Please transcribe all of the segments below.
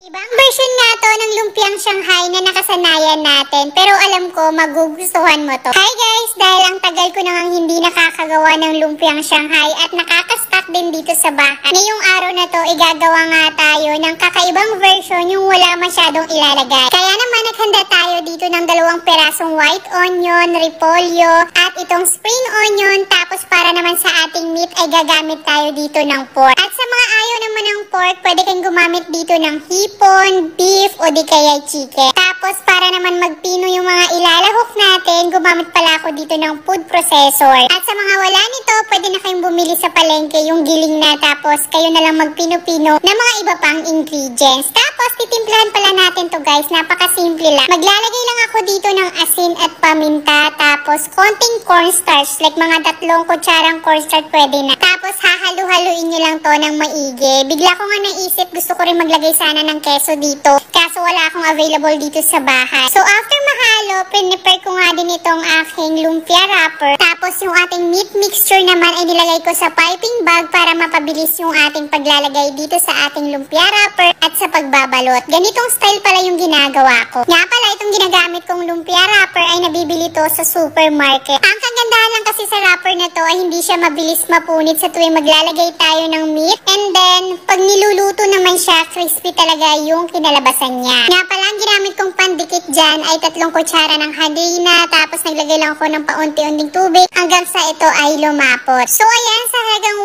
Ibang version nga to ng lumpiang Shanghai na nakasanayan natin, pero alam ko magugustuhan mo to. Hi guys! Dahil ang tagal ko nang hindi nakakagawa ng lumpiang Shanghai at nakakastock din dito sa bahay. Ngayong araw na to, igagawa nga tayo ng kakaibang version yung wala masyadong ilalagay. Kaya naman naghanda tayo dito ng 2 perasong white onion, repolyo, at itong spring onion. Tapos para naman sa ating meat ay gagamit tayo dito ng pork. At sa mga ayaw naman ng pork, pwede kang gumamit dito ng hipon, beef, o di kaya chicken. Tapos para naman magpino yung mga ilalahok natin, gumamit pala ako dito ng food processor. At sa mga wala nito, pwede na kayong bumili sa palengke yung giling na, tapos kayo na lang magpino-pino na mga iba pang ingredients. Tapos titimplahan pala natin to guys, napakasimple lang. Maglalagay lang ako dito ng asin at paminta, tapos konting cornstarch, like mga 3 kutsarang cornstarch pwede na. Tapos hahalu-haluin nyo lang to ng maigi. Bigla ko nga naisip, gusto ko rin maglagay sana ng keso dito, kaso wala akong available dito sa bahay. So after mahalo, prepare ko nga din itong aking lumpia wrapper. Tapos yung ating meat mixture naman ay nilagay ko sa piping bag para mapabilis yung ating paglalagay dito sa ating lumpia wrapper at sa pagbabalot. Ganitong style pala yung ginagawa ko. Nga pala, itong ginagamit kong lumpia wrapper ay nabibili to sa supermarket. Ang kagandahan lang kasi sa wrapper na to ay hindi siya mabilis mapunit sa tuwing maglalagay tayo ng meat. And then, pag niluluto naman siya, crispy talaga yung kinalabasan niya. Nga pala, ang ginamit kong pandikit dyan ay 3 kutsara ng harina, tapos naglagay lang ako ng paunti-unting tubig hanggang sa ito ay lumapot. So ayan, sa halagang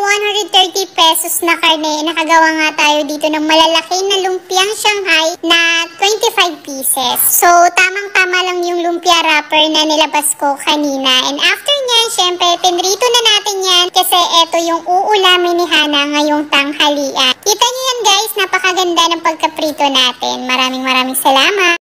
130 pesos na karne, nakagawa nga tayo dito ng malalaki na lumpiang Shanghai na 25 pieces. So tamang-tama lang yung lumpia wrapper na nilabas ko kanina. And after nyan, syempre, pinrito na natin yan kasi ito yung uulamin ni Hana ngayong tanghalian. Kita nyo yan guys, napakaganda ng pagkaprito natin. Maraming salamat!